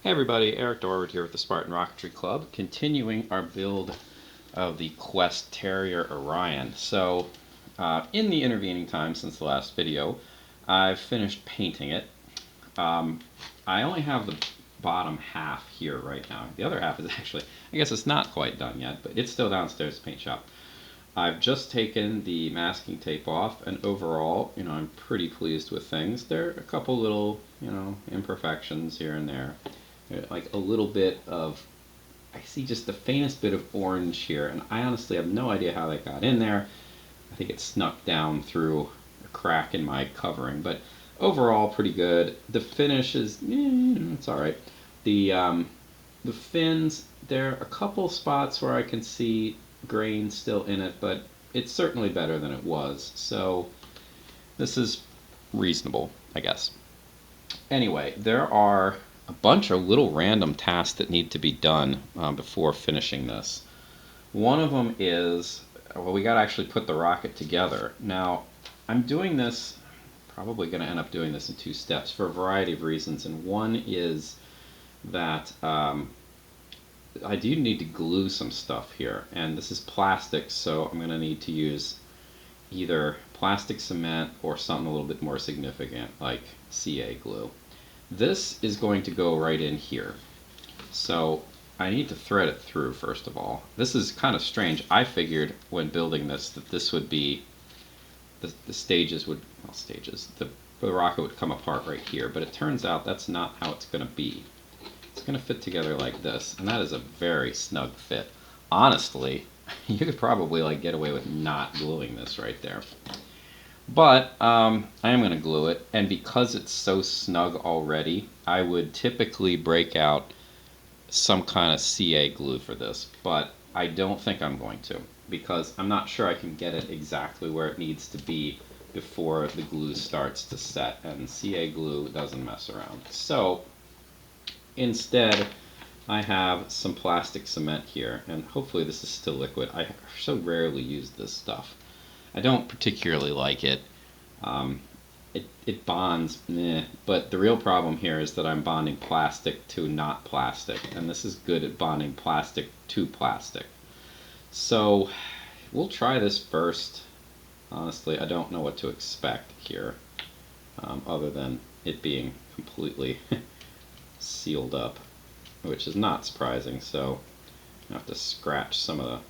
Hey everybody, Eric Dorward here with the Spartan Rocketry Club, continuing our build of the Quest Terrier-Orion. So, in the intervening time since the last video, I've finished painting it. I only have the bottom half here right now. The other half is actually, I guess it's not quite done yet, but it's still downstairs at the paint shop. I've just taken the masking tape off, and overall, I'm pretty pleased with things. There are a couple little, imperfections here and there. Like a little bit of, I see just the faintest bit of orange here, and I honestly have no idea how that got in there. I think it snuck down through a crack in my covering, but overall pretty good. The finish is, it's alright. The fins, there are a couple spots where I can see grain still in it, but it's certainly better than it was, so this is reasonable, I guess. Anyway, there are a bunch of little random tasks that need to be done before finishing this. One of them is, well, we got to actually put the rocket together. Now, I'm doing this, probably going to end up doing this in 2 steps for a variety of reasons, and one is that I do need to glue some stuff here, and this is plastic, so I'm going to need to use either plastic cement or something a little bit more significant, like CA glue. This is going to go right in here, so I need to thread it through first of all. This is kind of strange. I figured when building this that this would be, the stages would, well, stages, the rocket would come apart right here, but it turns out that's not how it's going to be. It's going to fit together like this, and that is a very snug fit. Honestly, you could probably get away with not gluing this right there. But I am going to glue it, and because it's so snug already, I would typically break out some kind of CA glue for this, but I don't think I'm going to, because I'm not sure I can get it exactly where it needs to be before the glue starts to set, and CA glue doesn't mess around. So instead, I have some plastic cement here, and hopefully this is still liquid. I so rarely use this stuff. I don't particularly like it. It bonds, but the real problem here is that I'm bonding plastic to not plastic, and this is good at bonding plastic to plastic. So we'll try this first. Honestly, I don't know what to expect here, other than it being completely sealed up, which is not surprising. So I have to scratch some of the,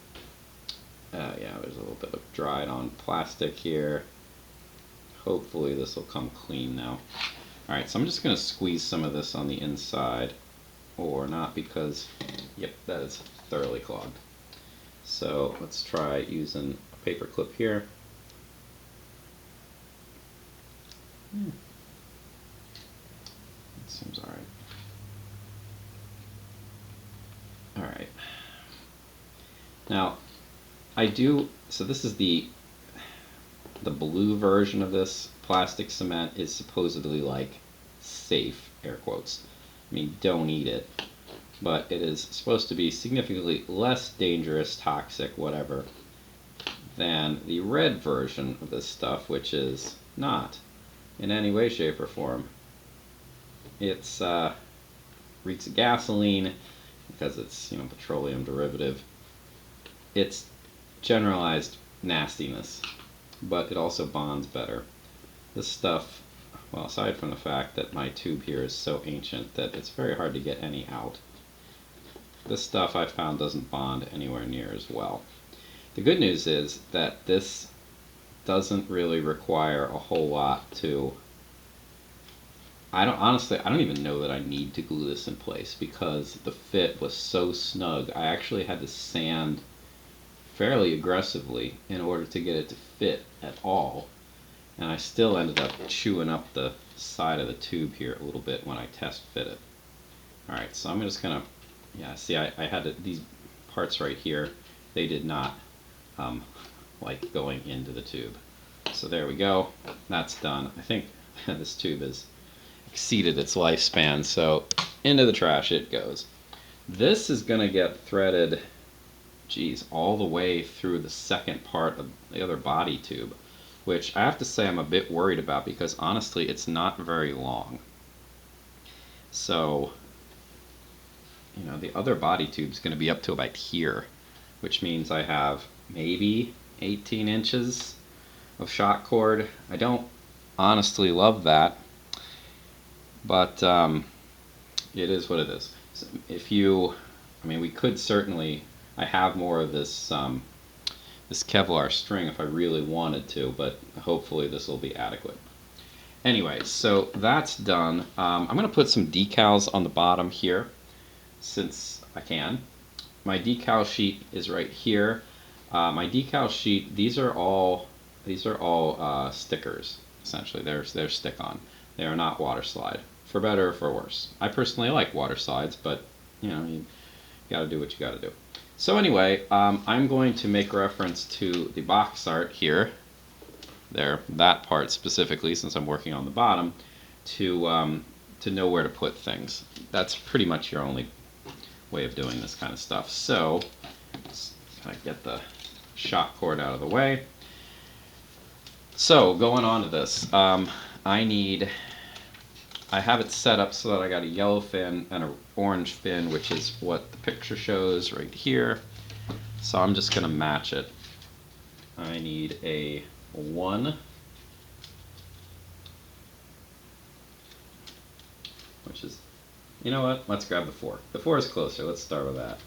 yeah, there's a little bit of dried on plastic here. Hopefully this will come clean now. Alright, so I'm just going to squeeze some of this on the inside, or not, because, yep, that is thoroughly clogged. So let's try using a paper clip here. That seems alright. Alright. Now, so this is the blue version of this plastic cement is supposedly safe, air quotes. I mean, don't eat it. But it is supposed to be significantly less dangerous, toxic, whatever, than the red version of this stuff, which is not in any way, shape, or form. It's reeks of gasoline because it's, petroleum derivative. It's generalized nastiness, but it also bonds better. This stuff, well, aside from the fact that my tube here is so ancient that it's very hard to get any out, this stuff I found doesn't bond anywhere near as well. The good news is that this doesn't really require a whole lot to, honestly, I don't even know that I need to glue this in place because the fit was so snug. I actually had to sand fairly aggressively in order to get it to fit at all, and I still ended up chewing up the side of the tube here a little bit when I test fit it. Alright, so I'm just gonna, yeah, see, I had these parts right here, they did not like going into the tube. So there we go, that's done. I think this tube has exceeded its lifespan, so into the trash it goes. This is gonna get threaded, geez, all the way through the second part of the other body tube, which I have to say I'm a bit worried about because honestly it's not very long. So you know, the other body tube is going to be up to about here, which means I have maybe 18 inches of shot cord. I don't honestly love that, but it is what it is. So if you, I mean, we could certainly, I have more of this this Kevlar string if I really wanted to, but hopefully this will be adequate. Anyway, so that's done. I'm going to put some decals on the bottom here, since I can. My decal sheet is right here. My decal sheet, these are all stickers. Essentially, they're stick-on. They are not water slide, for better or for worse. I personally like water slides, but you know, you got to do what you got to do. So anyway, I'm going to make reference to the box art here. There, that part specifically, since I'm working on the bottom, to know where to put things. That's pretty much your only way of doing this kind of stuff. So let's kind of get the shot cord out of the way. So going on to this, I have it set up so that I got a yellow fin and an orange fin, which is what the picture shows right here. So I'm just going to match it. I need a 1, which is, you know what, let's grab the 4. The 4 is closer, let's start with that.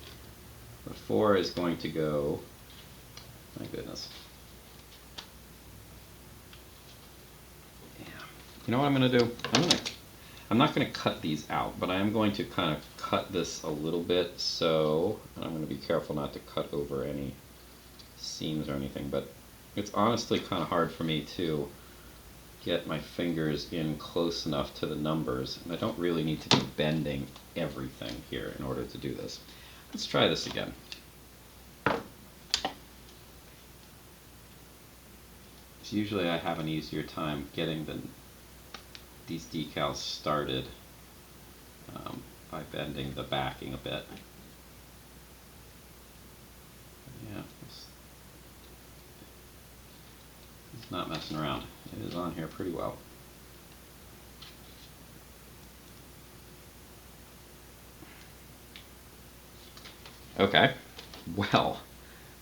The 4 is going to go, my goodness. Yeah. You know what I'm going to do? I'm not going to cut these out, but I am going to kind of cut this a little bit, so I'm going to be careful not to cut over any seams or anything, but it's honestly kind of hard for me to get my fingers in close enough to the numbers, and I don't really need to be bending everything here in order to do this. Let's try this again. Usually I have an easier time getting these decals started by bending the backing a bit. Yeah, it's not messing around. It is on here pretty well. Okay, well,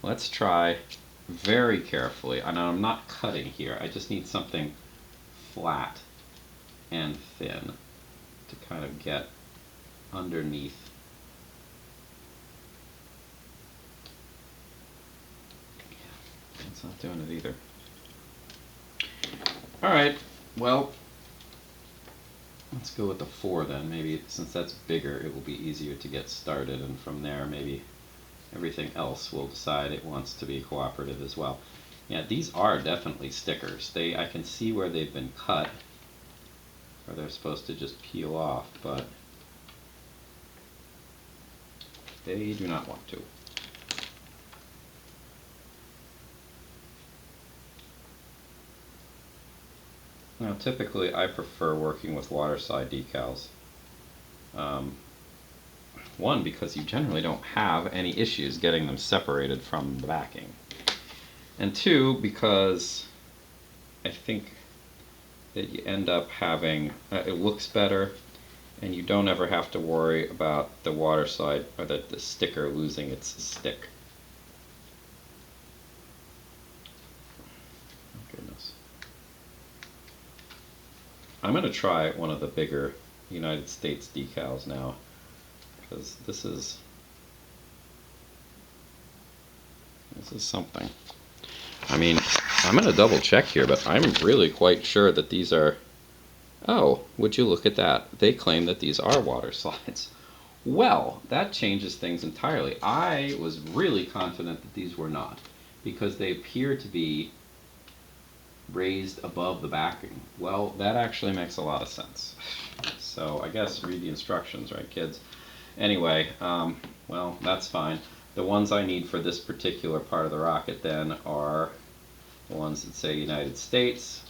let's try very carefully. And I'm not cutting here. I just need something flat and thin to kind of get underneath. Yeah, it's not doing it either. Alright, well, let's go with the 4 then. Maybe since that's bigger, it will be easier to get started, and from there maybe everything else will decide it wants to be cooperative as well. Yeah, these are definitely stickers. I can see where they've been cut, or they're supposed to just peel off, but they do not want to. Now, typically I prefer working with waterslide decals. One, because you generally don't have any issues getting them separated from the backing. And 2, because I think that you end up having, it looks better, and you don't ever have to worry about the waterslide or the sticker losing its stick. Oh, goodness. I'm going to try one of the bigger United States decals now, because this is something. I mean, I'm going to double check here, but I'm really quite sure that these are, oh, would you look at that? They claim that these are water slides. Well, that changes things entirely. I was really confident that these were not, because they appear to be raised above the backing. Well, that actually makes a lot of sense. So I guess read the instructions, right, kids? Anyway, well, that's fine. The ones I need for this particular part of the rocket then are the ones that say United States.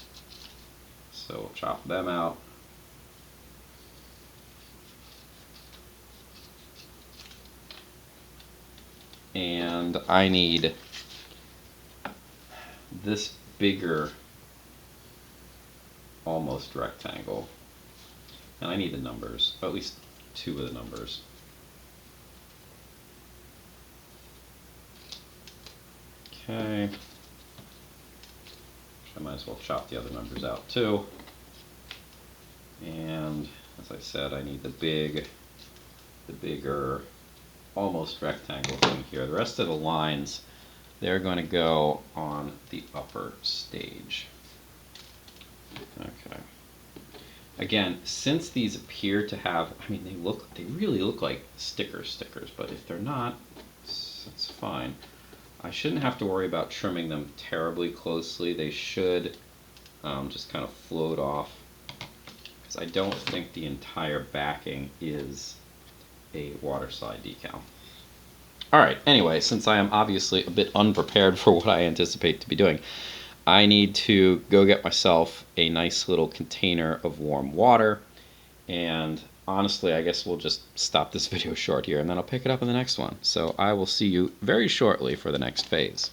So we'll chop them out. And I need this bigger almost rectangle. And I need the numbers, at least 2 of the numbers. Okay. I might as well chop the other numbers out too. And as I said, I need the bigger, almost rectangle thing here. The rest of the lines, they're going to go on the upper stage. Okay. Again, since these appear to have, I mean, they really look like stickers, but if they're not, it's fine. I shouldn't have to worry about trimming them terribly closely. They should just kind of float off, because I don't think the entire backing is a waterslide decal. Alright, anyway, since I am obviously a bit unprepared for what I anticipate to be doing, I need to go get myself a nice little container of warm water, and honestly, I guess we'll just stop this video short here, and then I'll pick it up in the next one. So I will see you very shortly for the next phase.